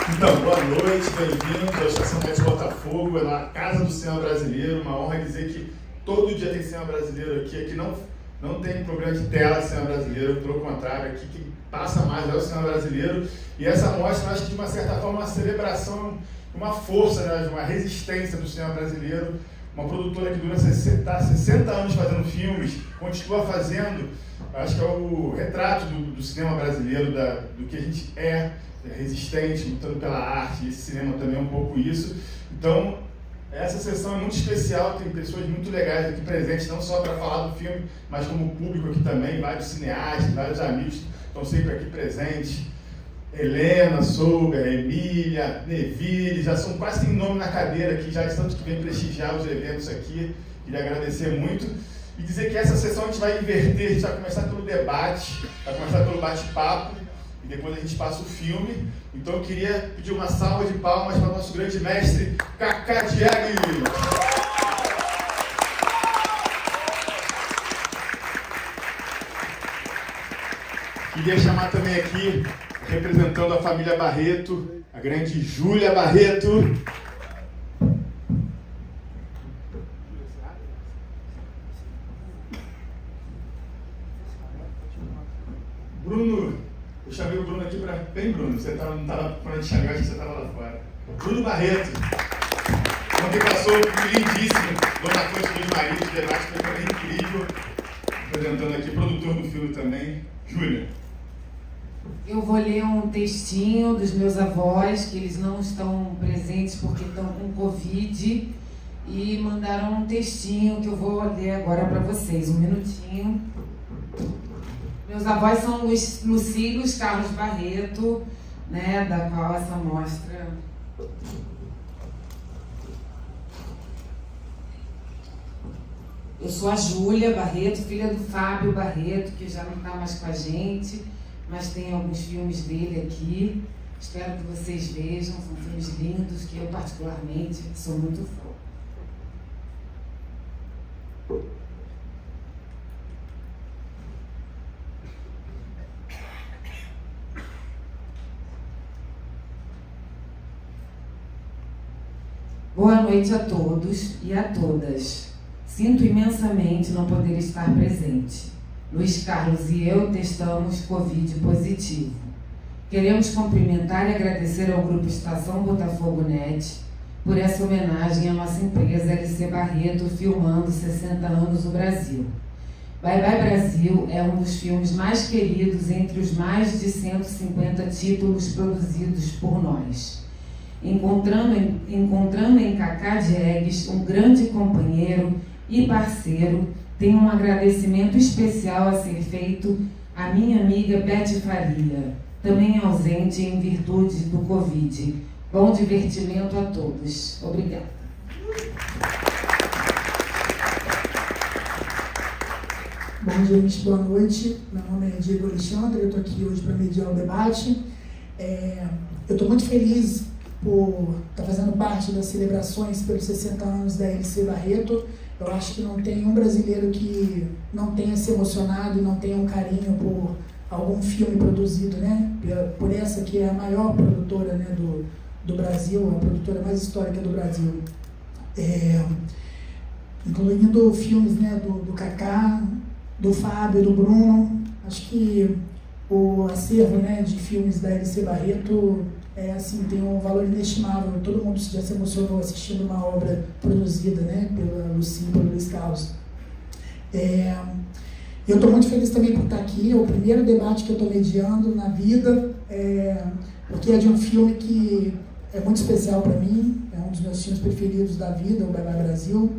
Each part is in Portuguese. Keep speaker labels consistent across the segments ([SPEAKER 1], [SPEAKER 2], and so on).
[SPEAKER 1] Então, boa noite, bem-vindos à Estação Metro Botafogo, na Casa do Cinema Brasileiro. Uma honra dizer que todo dia tem cinema brasileiro aqui. Aqui não tem problema de tela de cinema brasileiro, pelo contrário, aqui quem passa mais é o cinema brasileiro. E essa mostra, acho que de uma certa forma, uma celebração, uma força, né, uma resistência do cinema brasileiro. Uma produtora que dura 60 anos fazendo filmes, continua fazendo, acho que é o retrato do cinema brasileiro, do que a gente é resistente, lutando pela arte, e esse cinema também é um pouco isso. Então, essa sessão é muito especial, tem pessoas muito legais aqui presentes, não só para falar do filme, mas como público aqui também, vários cineastas, vários amigos estão sempre aqui presentes. Helena, Souber, Emília, Neville, já são quase tem nome na cadeira aqui, já de tanto que vem prestigiar os eventos aqui. Queria agradecer muito e dizer que essa sessão a gente vai inverter, a gente vai começar pelo debate, vai começar pelo bate-papo e depois a gente passa o filme. Então eu queria pedir uma salva de palmas para o nosso grande mestre, Cacá Diegues. Queria chamar também aqui, representando a família Barreto, a grande Júlia Barreto. Bruno, eu chamei o Bruno aqui para... Vem, Bruno, você não estava quando eu te chamei, acho que você estava lá fora. Bruno Barreto. Ontem passou um lindíssimo Dona Fonte dos Maridos, debate foi também incrível. Apresentando aqui, produtor do filme também, Júlia.
[SPEAKER 2] Eu vou ler um textinho dos meus avós, que eles não estão presentes porque estão com Covid, e mandaram um textinho que eu vou ler agora para vocês, um minutinho. Meus avós são Lucílio Carlos Barreto, né, da qual essa mostra... Eu sou a Júlia Barreto, filha do Fábio Barreto, que já não está mais com a gente, mas tem alguns filmes dele aqui. Espero que vocês vejam, são filmes lindos que eu particularmente sou muito fã. Boa noite a todos e a todas. Sinto imensamente não poder estar presente. Luiz Carlos e eu testamos Covid positivo. Queremos cumprimentar e agradecer ao Grupo Estação Botafogo Net por essa homenagem à nossa empresa LC Barreto, filmando 60 anos no Brasil. Bye Bye Brasil é um dos filmes mais queridos entre os mais de 150 títulos produzidos por nós. Encontrando em Cacá Diegues um grande companheiro e parceiro, tenho um agradecimento especial a ser feito à minha amiga Beth Faria, também ausente em virtude do Covid. Bom divertimento a todos. Obrigada.
[SPEAKER 3] Bom, gente, boa noite. Meu nome é Diego Alexandre, eu estou aqui hoje para mediar o debate. Eu estou muito feliz por estar fazendo parte das celebrações pelos 60 anos da LC Barreto. Eu acho que não tem um brasileiro que não tenha se emocionado e não tenha um carinho por algum filme produzido, né? Por essa que é a maior produtora, né, do Brasil, a produtora mais histórica do Brasil. Incluindo filmes, né, do Cacá, do Fábio, do Bruno. Acho que o acervo, né, de filmes da LC Barreto tem um valor inestimável. Todo mundo já se emocionou assistindo uma obra produzida, né, pela Lucy e pelo Luiz Carlos. Eu estou muito feliz também por estar aqui. É o primeiro debate que eu estou mediando na vida, porque é de um filme que é muito especial para mim, é um dos meus filmes preferidos da vida, o Bye Bye Brasil.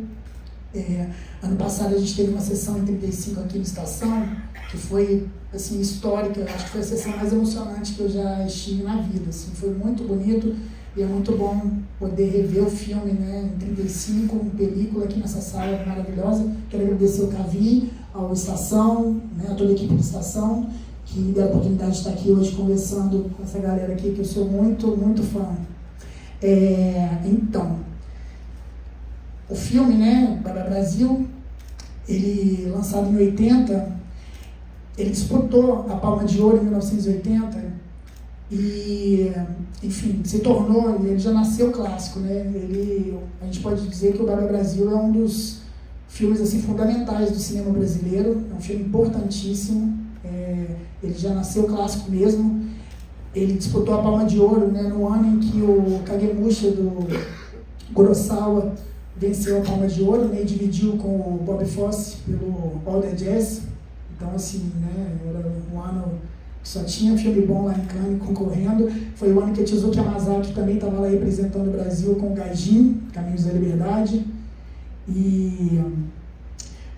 [SPEAKER 3] Ano passado a gente teve uma sessão em 35 aqui na Estação, que foi assim, histórica. Acho que foi a sessão mais emocionante que eu já estive na vida. Assim, foi muito bonito e é muito bom poder rever o filme, né, em 35, em película, aqui nessa sala maravilhosa. Quero agradecer o Cavi, ao Estação, né, a toda a equipe da Estação, que me deu a oportunidade de estar aqui hoje conversando com essa galera aqui, que eu sou muito, muito fã. Então, o filme, né, Bye Bye Brasil, ele lançado em 80, ele disputou a Palma de Ouro em 1980 E, enfim, se tornou, ele já nasceu clássico, né? A gente pode dizer que o Baba Brasil é um dos filmes assim, fundamentais do cinema brasileiro, é um filme importantíssimo, ele já nasceu clássico mesmo. Ele disputou a Palma de Ouro, né, no ano em que o Kagemusha do Kurosawa venceu a Palma de Ouro, né, e dividiu com o Bob Fosse pelo All the Jazz. Então, assim, né, era um ano que só tinha filme bom lá em Cannes concorrendo. Foi o ano que a Tezuka Yamazaki também estava lá representando o Brasil com o Gaijin, Caminhos da Liberdade. E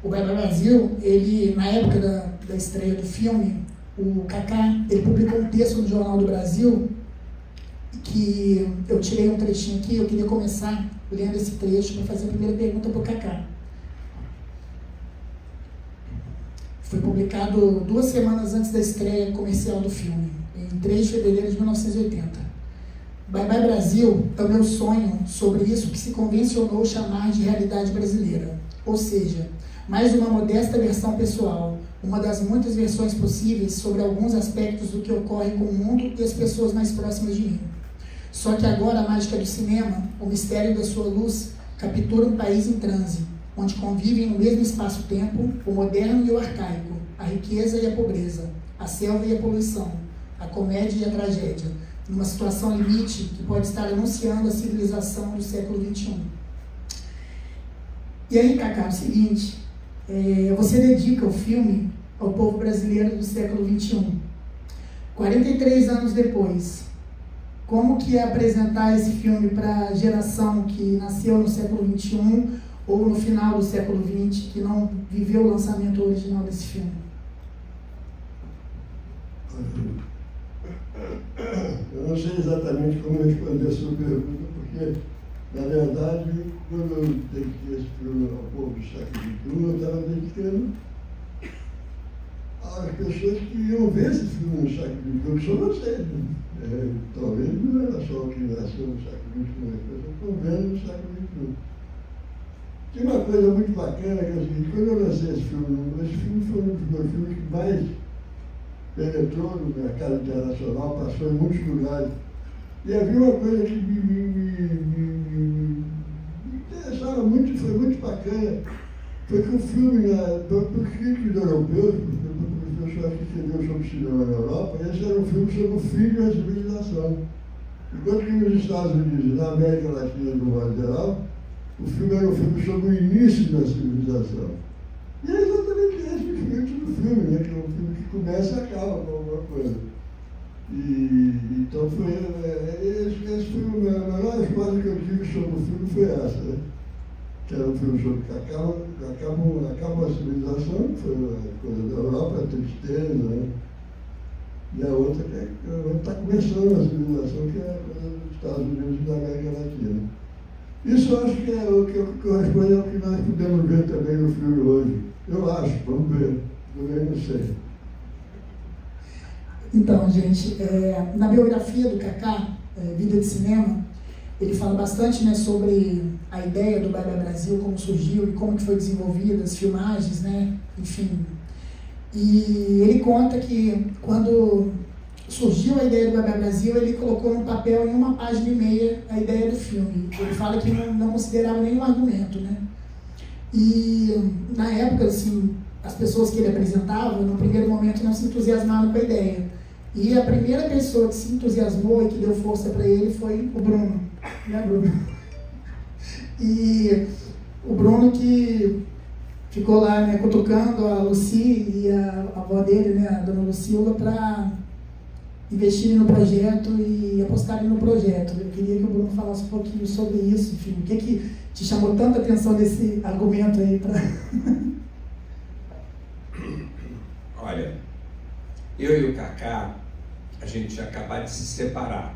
[SPEAKER 3] o Baba Brasil, ele, na época da estreia do filme, o Kaká, ele publicou um texto no Jornal do Brasil, que eu tirei um trechinho aqui, eu queria começar lendo esse trecho para fazer a primeira pergunta para o Kaká. Foi publicado 2 semanas antes da estreia comercial do filme, em 3 de fevereiro de 1980. Bye Bye Brasil é o meu sonho sobre isso que se convencionou chamar de realidade brasileira, ou seja, mais uma modesta versão pessoal, uma das muitas versões possíveis sobre alguns aspectos do que ocorre com o mundo e as pessoas mais próximas de mim. Só que agora a mágica do cinema, o mistério da sua luz, captura um país em transe, onde convivem no mesmo espaço-tempo o moderno e o arcaico, a riqueza e a pobreza, a selva e a poluição, a comédia e a tragédia, numa situação limite que pode estar anunciando a civilização do século XXI. E aí, Kaká, é o seguinte, você dedica o filme ao povo brasileiro do século XXI. 43 anos depois, como que é apresentar esse filme para a geração que nasceu no século XXI ou no final do século XX, que não viveu o lançamento original desse filme?
[SPEAKER 4] Eu não sei exatamente como responder a sua pergunta, porque, na verdade, quando eu dediquei esse filme ao povo do século XXI, eu estava dedicando às pessoas que iam ver esse filme no século XXI, que são vocês. Né? Talvez não era só o que nasceu no século XXI, as pessoas estão vendo no século XXI. Tem uma coisa muito bacana, que é o seguinte: quando eu lancei esse filme foi um dos meus filmes que mais penetrou no mercado internacional, passou em muitos lugares. E havia uma coisa que me interessava muito, foi muito bacana, foi que o filme, para os críticos europeus, para as pessoas que escreveram sobre o cinema na Europa, esse era um filme sobre o fim da civilização. Enquanto que nos Estados Unidos e na América Latina, no modo geral, o filme era um filme sobre o início da civilização. E é exatamente esse o espírito do filme, né? Que é um filme que começa e acaba com alguma coisa. Então foi, esse foi a melhor resposta que eu tive sobre o filme foi essa, né? Que era um filme sobre que acaba a civilização, que foi a coisa da Europa, a tristeza, né? E a outra que está começando a civilização, que é a coisa dos Estados Unidos e da América Latina. Isso eu acho que é o que corresponde ao que nós podemos ver também no filme hoje. Eu acho, vamos ver. Também não sei.
[SPEAKER 3] Então, gente, na biografia do Kaká, Vida de Cinema, ele fala bastante, né, sobre a ideia do Baba Brasil, como surgiu e como que foi desenvolvida, as filmagens, né, enfim. E ele conta que quando surgiu a ideia do Baba Brasil, ele colocou no papel em 1,5 página a ideia do filme. Ele fala que não considerava nenhum argumento, né? E na época, assim, as pessoas que ele apresentava, no primeiro momento, não se entusiasmaram com a ideia. E a primeira pessoa que se entusiasmou e que deu força para ele foi o Bruno, né, Bruno? E o Bruno que ficou lá, né, cutucando a Lucy e a avó dele, né, a dona Lucila, para investirem no projeto e apostarem no projeto. Eu queria que o Bruno falasse um pouquinho sobre isso, enfim, o que te chamou tanta atenção desse argumento aí para...
[SPEAKER 5] Olha, eu e o Kaká, a gente tinha acabado de se separar.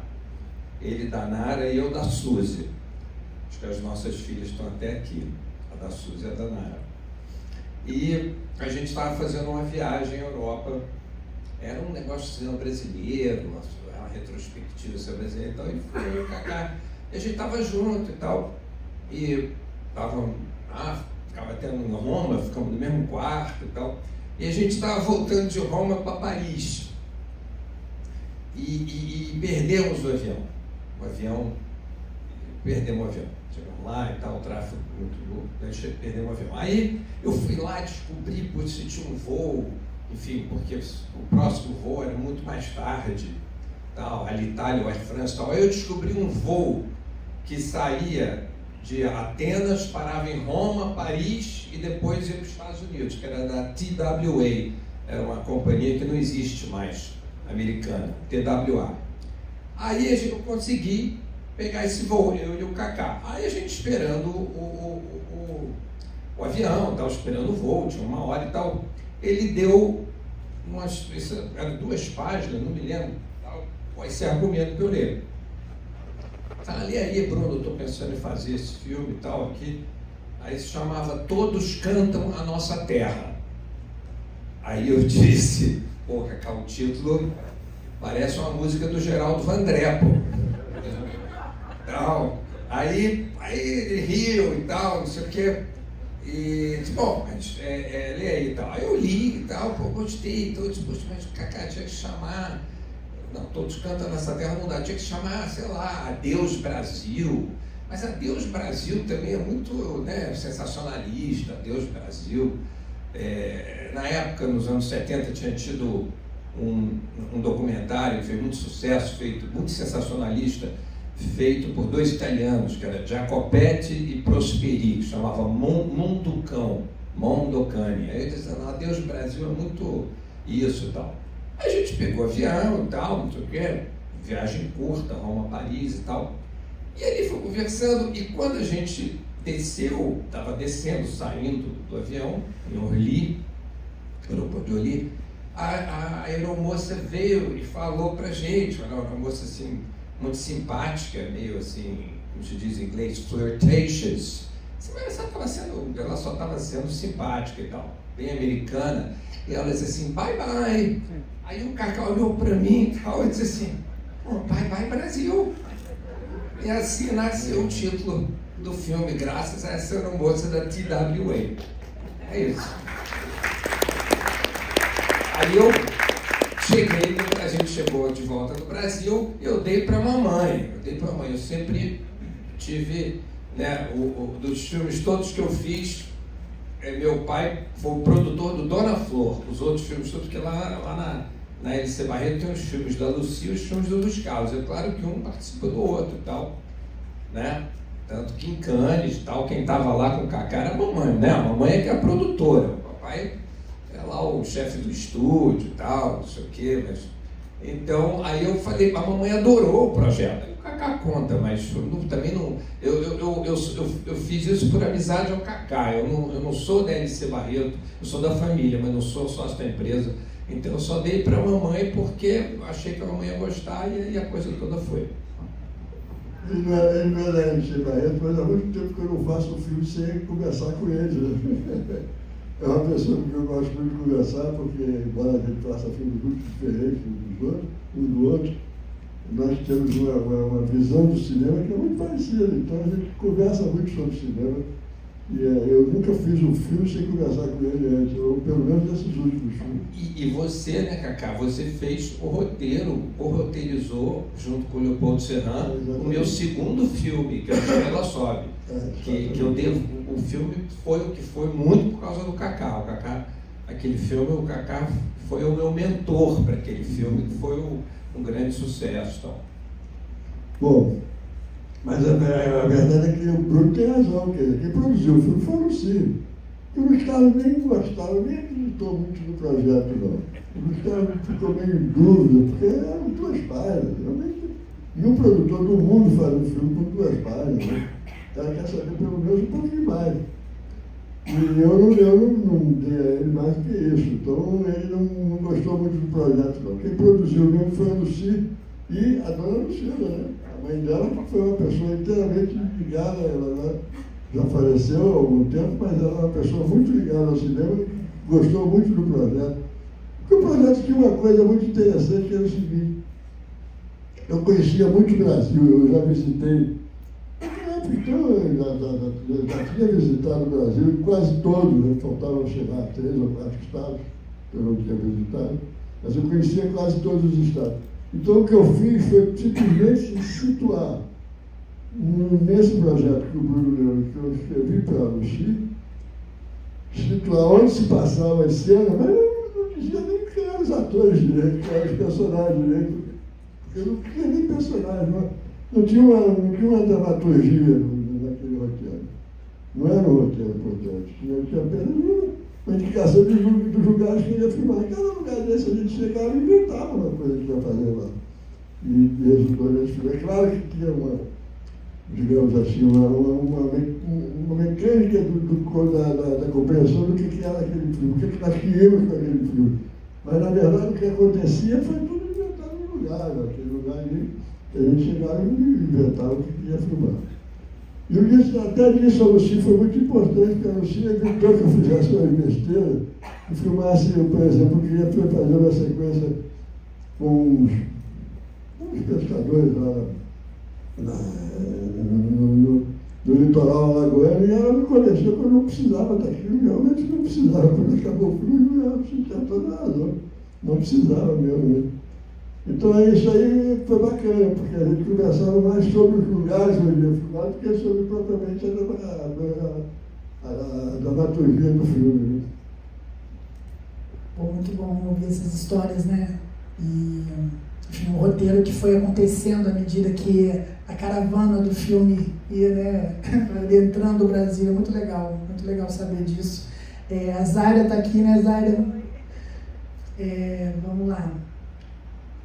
[SPEAKER 5] Ele da Nara e eu da Suzy. Acho que as nossas filhas estão até aqui, a da Suzy e a da Nara. E a gente estava fazendo uma viagem à Europa. Era um negócio de cinema brasileiro, uma retrospectiva sobre brasileiro e tal, e foi o Kaká. E a gente estava junto e tal, e ficava até em Roma, ficamos no mesmo quarto e tal, e a gente estava voltando de Roma para Paris. e perdemos o avião. Perdemos o avião. Chegamos lá e tal, o tráfego muito louco, perdemos o avião. Aí eu fui lá e descobri se tinha um voo, enfim, porque o próximo voo era muito mais tarde, tal, Alitalia ou Air France, tal. Aí eu descobri um voo que saía de Atenas, parava em Roma, Paris e depois ia para os Estados Unidos, que era da TWA, era uma companhia que não existe mais, americana, TWA. Aí eu consegui pegar esse voo, eu e o Kaká. Aí a gente esperando o avião, estava esperando o voo, tinha 1 hora e tal. Ele deu eram 2 páginas, não me lembro, tal, esse argumento que eu leio. Lê aí, Bruno, eu estou pensando em fazer esse filme e tal aqui. Aí se chamava Todos Cantam a Nossa Terra. Aí eu disse, pô, Kaká, o título parece uma música do Geraldo Vandré, pô. Tal. Aí ele riu e tal, não sei o quê. E disse, bom, mas lê aí e tal. Aí eu li e tal, pô, gostei, todos, mas o Kaká tinha que chamar. Não, Todos Cantam Nessa Terra não dá, tinha que chamar, sei lá, Adeus Brasil. Mas Adeus Brasil também é muito, né, sensacionalista, Adeus Brasil. Na época, nos anos 70, tinha tido um documentário que fez muito sucesso, muito sensacionalista, feito por 2 italianos, que era Jacopetti e Prosperi, que chamava Mondocane. Aí eu disse, não, Adeus Brasil é muito isso e tal. Aí a gente pegou avião e tal, não sei o quê, viagem curta, Roma, Paris e tal. E ali foi conversando, e quando a gente desceu, estava descendo, saindo do avião, em Orly, aeroporto de Orly, a aeromoça veio e falou pra gente, uma moça assim, muito simpática, meio assim, como se diz em inglês, flirtatious. Mas ela só estava sendo simpática e tal, bem americana. E ela disse assim, bye bye. Aí o Kaká olhou para mim e tal, e disse assim, bye bye Brasil. E assim nasceu o título do filme, graças a essa aeromoça da TWA. É isso. Aí eu cheguei, a gente chegou de volta do Brasil, eu dei para a mamãe. Eu sempre tive, né, dos filmes todos que eu fiz, meu pai foi o produtor do Dona Flor, os outros filmes todos, que lá na LC Barreto tem os filmes da Lucia e os filmes do Luiz Carlos. É claro que um participa do outro e tal, né? Tanto que em Cannes, tal, quem estava lá com o Kaká era a mamãe, né? A mamãe é que é a produtora, o papai é lá o chefe do estúdio e tal, não sei o quê, mas... Então, aí eu falei, a mamãe adorou o projeto. Aí o Kaká conta, mas também não... Eu fiz isso por amizade ao Kaká. Eu não sou da LC Barreto, eu sou da família, mas não sou sócio da empresa. Então eu só dei para a mamãe porque achei que a mamãe ia gostar e a coisa toda foi.
[SPEAKER 4] Ele não é da LC Barreto, mas há muito tempo que eu não faço um filme sem conversar com ele. Né? É uma pessoa que eu gosto muito de conversar, porque embora a gente faça filmes muito diferentes um do outro, nós temos uma visão do cinema que é muito parecida. Então a gente conversa muito sobre cinema. E eu nunca fiz um filme sem conversar com ele antes, ou pelo menos nesses últimos filmes.
[SPEAKER 5] E você, né, Kaká, você fez o roteiro, roteirizou junto com o Leopoldo Serran, o meu segundo filme, que é o Estrela Sobe. Que eu devo, o filme foi o que foi muito por causa do Kaká. O Kaká, aquele filme, o Kaká foi o meu mentor para aquele filme, que foi um grande sucesso. Então.
[SPEAKER 4] Bom, mas a verdade é que o Bruno tem razão, quem produziu o filme foi o Luci. O Luiz Carlos nem gostava, nem acreditou muito no projeto, não. O Luiz Carlos ficou meio em dúvida, porque eram 2 páginas. E um produtor do mundo faz um filme com 2 páginas, né? O cara quer saber pelo menos um pouquinho mais. E eu não dei a ele mais que isso. Então ele não gostou muito do projeto, não. Quem produziu mesmo foi a Luci e a dona Lucila, né? A mãe dela foi uma pessoa inteiramente ligada, ela já faleceu há algum tempo, mas ela é uma pessoa muito ligada ao cinema e gostou muito do projeto. Porque o projeto tinha uma coisa muito interessante, que era o seguinte: eu conhecia muito o Brasil, eu já visitei, então eu já tinha visitado o Brasil, quase todos, né? Faltavam, sei lá, 3 ou 4 estados que eu não tinha visitado, mas eu conhecia quase todos os estados. Então, o que eu fiz foi simplesmente situar nesse projeto que o Bruno leu, que eu escrevi para a Lucy, situar onde se passava a cena, mas eu não dizia nem quem eram os atores direito, quem eram os personagens direito, porque eu não tinha nem personagem, não tinha uma dramaturgia naquele roteiro. Não era um roteiro importante, tinha apenas uma indicação dos lugares que ia filmar. Em cada lugar desse a gente chegava e inventava uma coisa que ia fazer lá. E resultou nesse filme. É claro que tinha digamos assim, uma mecânica da compreensão do que era aquele filme, o que nós queríamos com aquele filme. Mas, na verdade, o que acontecia foi tudo inventado no lugar, naquele lugar ali, que a gente chegava e inventava o que ia filmar. E eu disse, até nisso a Lucy foi muito importante, porque a Lucy evitou que eu fizesse uma besteira e filmasse, por exemplo, eu queria fazer uma sequência com uns pescadores lá no litoral alagoano, e ela me conheceu quando eu não precisava daquilo, realmente não precisava. Quando acabou o filme, ela tinha toda a razão, não precisava mesmo, né? Então isso aí foi bacana, porque a gente conversava mais sobre os lugares onde ia filmar do que sobre propriamente a dramaturgia do filme. Né?
[SPEAKER 3] Pô, muito bom ouvir essas histórias, né? E enfim, um roteiro que foi acontecendo à medida que a caravana do filme ia, né, entrando no Brasil. É muito legal saber disso. A Zaira está aqui, né, Zaira? Vamos lá.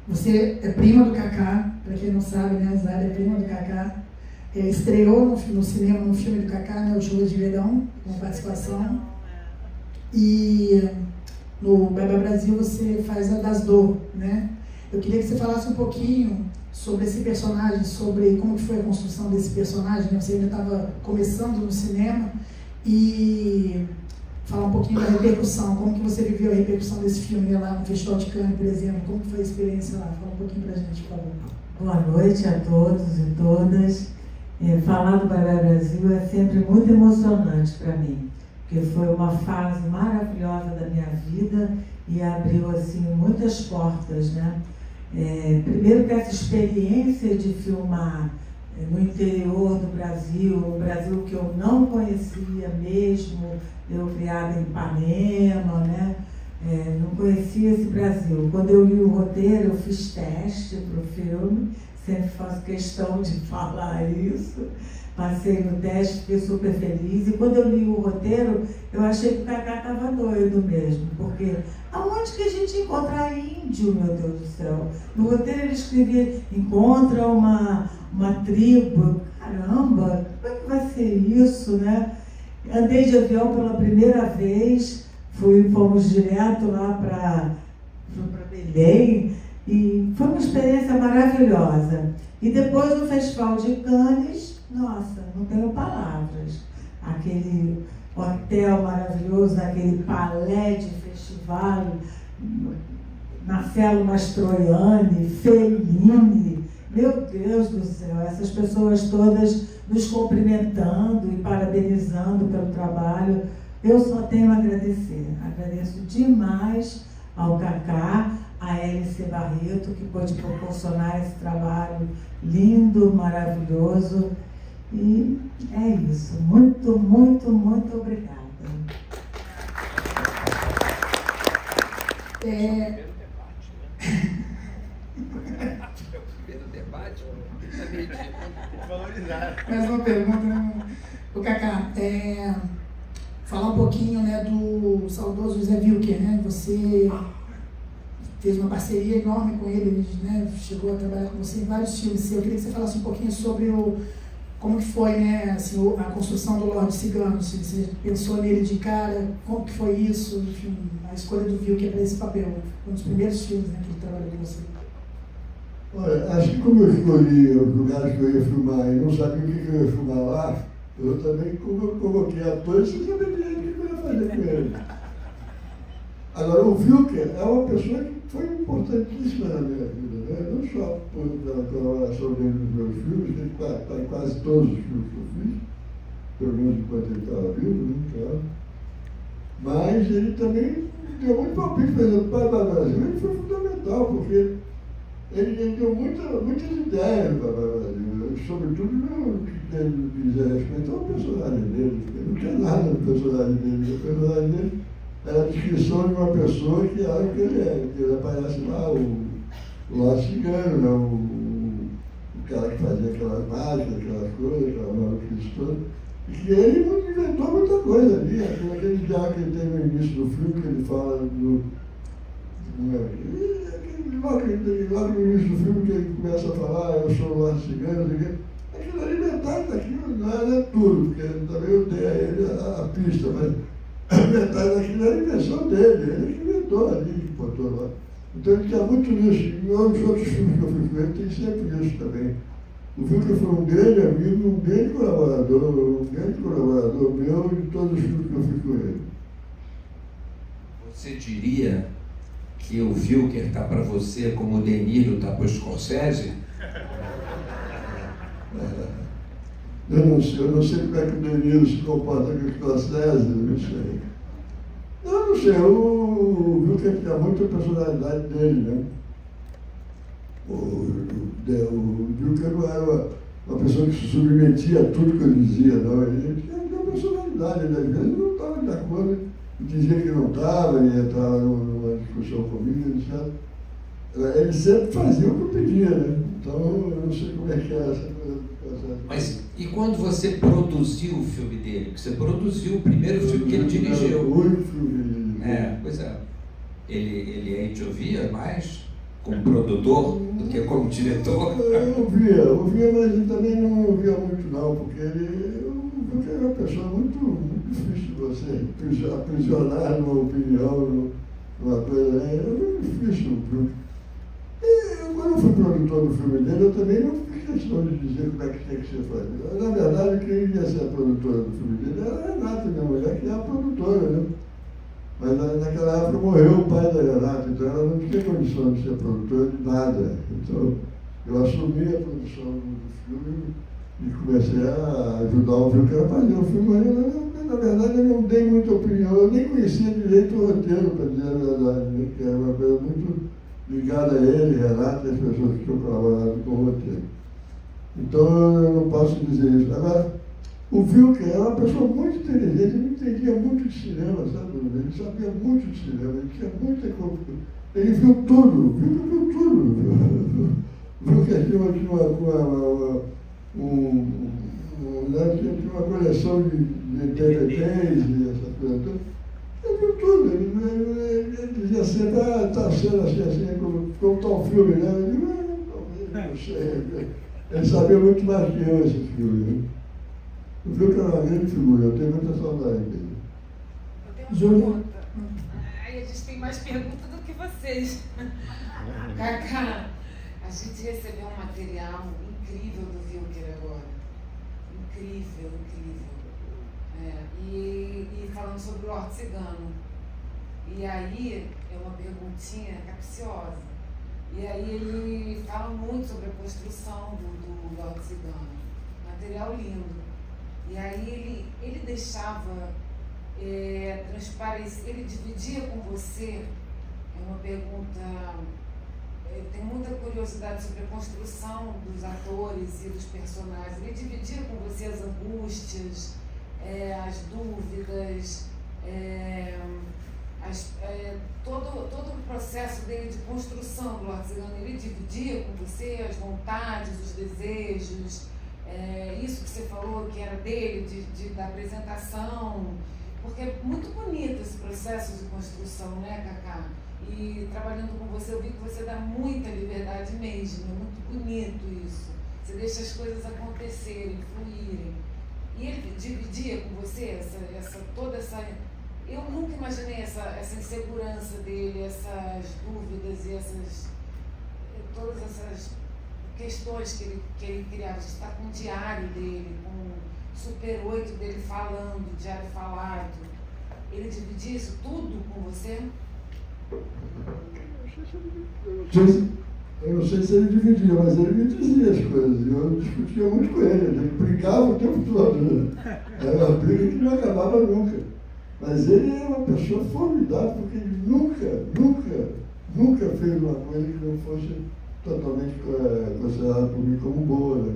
[SPEAKER 3] Você é prima do Kaká, para quem não sabe, né, a Zaira é prima do Kaká. Estreou no cinema, no filme do Kaká, né, O Chuva de Verão, com participação. E no Beba Brasil você faz a Das Dor, né? Eu queria que você falasse um pouquinho sobre esse personagem, sobre como que foi a construção desse personagem, né? Você ainda estava começando no cinema, e falar um pouquinho da repercussão, como que você viveu a repercussão desse filme lá no Festival de Cannes, por exemplo, como que foi a experiência lá? Fala um pouquinho pra gente, por favor.
[SPEAKER 6] Boa noite a todos e todas. Falar do Bebê Brasil é sempre muito emocionante para mim, porque foi uma fase maravilhosa da minha vida e abriu assim muitas portas, né? Primeiro que essa experiência de filmar no interior do Brasil, um Brasil que eu não conhecia mesmo, eu criada em Ipanema, né? Não conhecia esse Brasil. Quando eu li o roteiro, eu fiz teste para o filme, sempre faço questão de falar isso. Passei no teste, fiquei super feliz. E quando eu li o roteiro, eu achei que o Kaká estava doido mesmo. Porque aonde que a gente encontra índio, meu Deus do céu? No roteiro ele escrevia, encontra uma tribo. Caramba, como é que vai ser isso, né? Andei de avião pela primeira vez, fomos direto lá para Belém. E foi uma experiência maravilhosa. E depois do Festival de Cannes, nossa, não tenho palavras. Aquele hotel maravilhoso, aquele palé de festival, Marcelo Mastroianni, Fellini, meu Deus do céu, essas pessoas todas nos cumprimentando e parabenizando pelo trabalho. Eu só tenho a agradecer. Agradeço demais ao Kaká, a Hélice Barreto, que pôde proporcionar esse trabalho lindo, maravilhoso. E é isso. Muito, muito, muito obrigada.
[SPEAKER 3] Mais uma pergunta, né? O Kaká, falar um pouquinho, né, do saudoso Zé Wilker, né? Você fez uma parceria enorme com ele, né? Chegou a trabalhar com você em vários filmes. Eu queria que você falasse um pouquinho sobre como que foi, né, assim, a construção do Lorde Cigano. Se você pensou nele de cara, como que foi isso, enfim, a escolha do Wilker para esse papel. Foi um dos primeiros filmes, né, que ele trabalhou com você.
[SPEAKER 4] Olha, acho que como eu escolhi os lugares que eu ia filmar e não sabia o que eu ia filmar lá, eu também coloquei atores sem saber direito o que eu ia fazer com ele. Agora, o Wilker é uma pessoa que foi importantíssima na minha vida, né? Não só pela colaboração dele nos meus filmes, ele está em quase todos os filmes que eu fiz, pelo menos enquanto ele estava vivo, né? Claro. Mas ele também deu muito palpite, por exemplo, para o Brasil, ele foi fundamental, porque ele deu muitas ideias para o Brasil, sobretudo no que diz respeito ao personagem dele. Não tinha nada no personagem dele. O personagem dele era a descrição de uma pessoa que era o que ele é. Que ele aparece lá, o cigano, né? O cara que fazia aquelas mágicas, aquelas coisas, aquela maluquice toda. E que ele inventou muita coisa ali. Aquele diálogo que ele tem no início do filme, que ele fala logo no início do filme, que ele começa a falar, eu sou o cigano, aquilo ali metade daquilo não é tudo, porque também eu dei a ele a pista, mas metade daquilo era a invenção dele, ele que inventou ali, que botou lá. Então ele tinha muito nisso, e nos outros filmes que eu fui com ele tem sempre isso também. O Wilker foi um grande amigo, um grande colaborador meu de todos os filmes que eu fui com ele.
[SPEAKER 5] Você diria que o Wilker está para você como o De Niro está para o Scorsese?
[SPEAKER 4] Eu não sei como é que o De Niro se comporta com o Scorsese, não sei. Não sei, o Wilker tinha muita personalidade dele, né? O Wilker não era uma pessoa que se submetia a tudo que ele dizia, não. Ele tinha uma personalidade, ele às vezes não estava de acordo, dizia que não estava, e entrava numa discussão comigo, etc. Ele sempre fazia o que eu pedia, né? Então eu não sei como é que é essa coisa.
[SPEAKER 5] Mas e quando você produziu o filme dele? Porque você produziu o primeiro filme que ele dirigiu.
[SPEAKER 4] O único filme que ele dirigiu.
[SPEAKER 5] Pois é. Ele a gente ouvia mais como produtor do que como diretor?
[SPEAKER 4] Eu ouvia, mas eu também não ouvia muito não, porque ele era uma pessoa muito difícil de você aprisionar numa opinião, numa coisa, é muito difícil. Quando eu fui produtor do filme dele, eu também não fiz questão de dizer como é que tinha que ser feito. Na verdade, quem ia ser a produtora do filme dele era a Renata, minha mulher, que é a produtora, né? Mas naquela época morreu o pai da Renata, então ela não tinha condição de ser produtora de nada. Então eu assumi a produção do filme e comecei a ajudar o Wilker a fazer o filme. Na verdade, eu não dei muita opinião, eu nem conhecia direito o roteiro, para dizer a verdade, né? Que era uma coisa muito ligada a ele, Renata e as pessoas que tinham colaborado com o roteiro. Então eu não posso dizer isso. Agora, o Wilker era uma pessoa muito inteligente, ele entendia muito de cinema, sabe? Ele sabia muito de cinema, ele tinha muita coisa. Ele viu tudo, o Wilker viu tudo. O Wilker tinha uma coleção de DVDs e essa coisa toda. Ele viu tudo, ele dizia sempre, está sendo assim, como está o filme, né? Eu digo, não sei. Ele sabia muito mais que eu esse filme, né? O Wilker era uma grande figura, eu tenho muita saudade dele.
[SPEAKER 2] Eu tenho uma pergunta. Ai, a gente tem mais perguntas do que vocês. Cacá, a gente recebeu um material incrível do Wilker agora. Incrível. E falando sobre o Lorde Cigano. E aí, é uma perguntinha capciosa. E aí ele fala muito sobre a construção do Lorde Cigano. Material lindo. E aí ele deixava transparecer, ele dividia com você, é uma pergunta, tem muita curiosidade sobre a construção dos atores e dos personagens, ele dividia com você as angústias, as dúvidas, todo o processo dele de construção do Lorde Cigano, ele dividia com você as vontades, os desejos, isso que você falou que era dele, da apresentação, porque é muito bonito esse processo de construção, né, Cacá? E trabalhando com você, eu vi que você dá muita liberdade mesmo, é muito bonito isso. Você deixa as coisas acontecerem, fluírem. E ele dividia com você toda essa... Eu nunca imaginei essa insegurança dele, essas dúvidas e todas essas questões que ele criava. A gente está com o diário dele, com o Super 8 dele falando, diário falado. Ele dividia isso tudo com você?
[SPEAKER 4] Eu não sei se ele dividia, mas ele me dizia as coisas. Eu discutia muito com ele, a gente brigava o tempo todo. Né? Era uma briga que não acabava nunca. Mas ele era uma pessoa formidável, porque ele nunca fez uma coisa que não fosse totalmente considerada por mim como boa, né?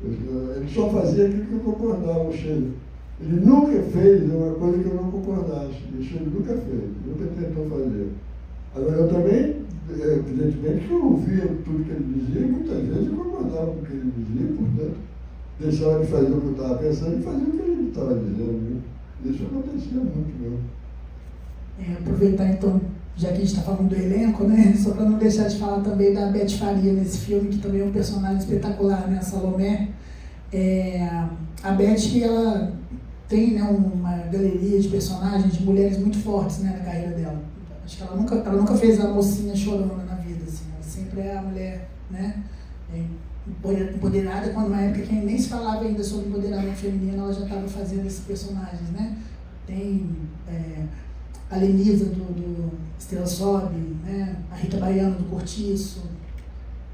[SPEAKER 4] Quer dizer, ele só fazia aquilo que eu concordava, ou seja, ele nunca fez uma coisa que eu não concordasse. Isso ele nunca fez, nunca tentou fazer. Agora, eu também, evidentemente, que eu ouvia tudo que ele dizia e muitas vezes eu concordava com o que ele dizia, portanto, deixava de fazer o que eu estava pensando e fazia o que ele estava dizendo. Viu? Isso acontecia muito mesmo.
[SPEAKER 3] Aproveitar então, já que a gente está falando do elenco, né? Só para não deixar de falar também da Beth Faria nesse filme, que também é um personagem espetacular, né? A Salomé. A Beth, ela tem, né, uma galeria de personagens, de mulheres muito fortes, né, na carreira dela. Acho que ela nunca fez a mocinha chorona na vida, assim. Ela sempre é a mulher, né? Empoderada, quando na época que nem se falava ainda sobre empoderamento feminino, ela já estava fazendo esses personagens, né? Tem a Lenisa do Estrela Sobe, né? A Rita Baiana do Cortiço,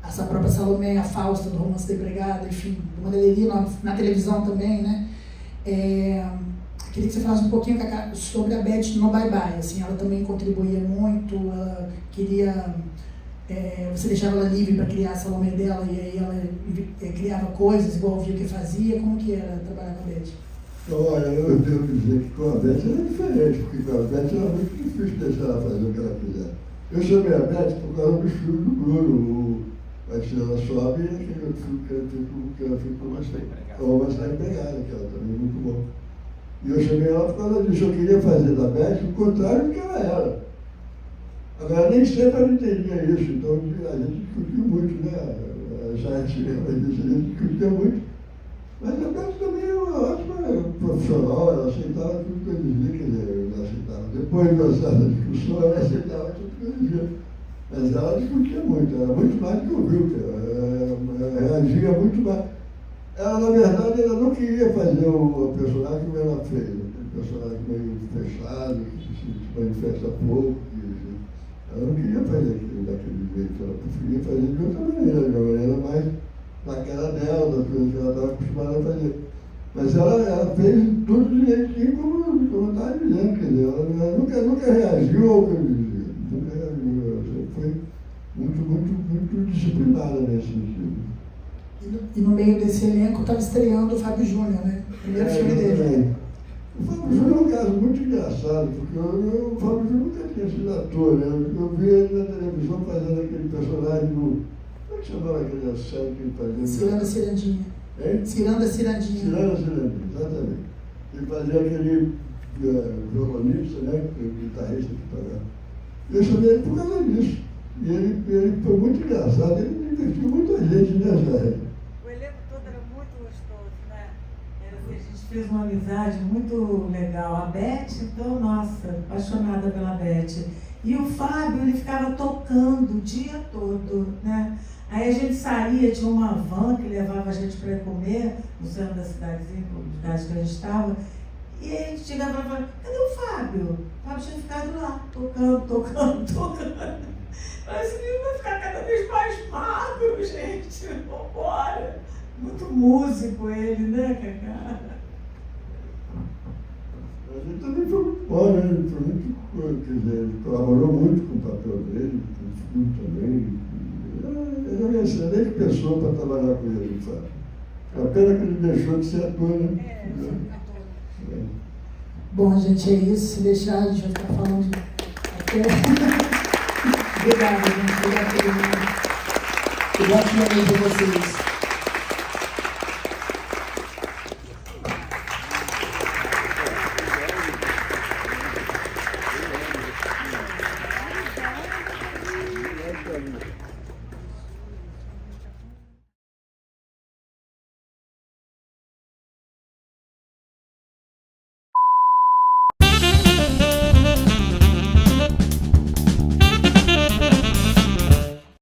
[SPEAKER 3] essa própria Salomé, a Fausta do Romance da Empregada, enfim, uma galeria na televisão também, né? Queria que você falasse um pouquinho sobre a Beth no Bye Bye, assim, ela também contribuía muito, ela queria... você deixava ela livre para criar a Salomé dela e aí ela criava coisas igual via que fazia. Como que era trabalhar com a Beth?
[SPEAKER 4] Então, olha, eu devo dizer que com a Beth era diferente, porque com a Beth era muito difícil deixar ela fazer o que ela quiser. Eu chamei a Beth por causa dos filmes do Bruno, A Estrela Sobe e aquele outro filme que ela ficou mais empregada, que ela também é muito bom. E eu chamei ela por causa disso. Eu queria fazer da Beth o contrário do que ela era. Agora, nem sempre ela entendia isso, então a gente discutiu muito, né? A gente discutia muito. Mas a Beth também era uma ótima profissional, ela aceitava tudo que eu dizia, quer dizer, ela aceitava. Depois de uma certa discussão, ela aceitava tudo que eu dizia. Mas ela discutia muito, era muito mais do que eu vi, ela reagia muito mais. Ela, na verdade, ela não queria fazer o personagem como ela fez, aquele personagem meio fechado, que se manifesta pouco. Ela não queria fazer aquilo daquele jeito, ela preferia fazer de outra maneira, de uma maneira mais na cara dela, das coisas que ela estava acostumada a fazer. Mas ela fez tudo direitinho como eu estava dizendo, quer dizer, ela nunca reagiu ao que eu dizia, nunca reagiu, ela sempre foi muito disciplinada nesse sentido.
[SPEAKER 3] E no meio desse elenco estava estreando o Fábio Júnior, né? O primeiro filme dele.
[SPEAKER 4] O Fábio Júnior é um caso muito engraçado, porque o Fábio Júnior nunca tinha sido ator, né? Eu vi ele na televisão fazendo aquele personagem do... Como é que chamava aquela série que ele fazia?
[SPEAKER 3] Ciranda Cirandinha.
[SPEAKER 4] Hein?
[SPEAKER 3] Ciranda Cirandinha.
[SPEAKER 4] Ciranda Cirandinha, exatamente. Ele fazia aquele violonista, né? O guitarrista que tocava. Eu chamei ele por causa disso. E ele foi muito engraçado, ele divertiu muita gente nessa época.
[SPEAKER 6] O elenco todo era muito gostoso, né? A gente fez uma amizade muito legal. A Beth, então, nossa, apaixonada pela Beth. E o Fábio, ele ficava tocando o dia todo, né? Aí a gente saía, tinha uma van que levava a gente para ir comer no centro da cidadezinha, cidade que a gente estava. E aí a gente chegava e falava, cadê o Fábio? O Fábio tinha ficado lá, tocando. Mas esse menino vai ficar cada vez mais magro, gente. Vambora. Muito músico ele, né, Cacá?
[SPEAKER 4] Ele também foi muito bom, né? Ele foi muito, quer dizer, ele colaborou muito com o papel dele, com o filme também. Ele é uma excelente pessoa para trabalhar com ele, sabe? É a pena que ele deixou de ser ator, né?
[SPEAKER 3] Bom, gente, é isso. Se deixar, a gente vai ficar falando até... Obrigada, gente. Obrigada por vocês.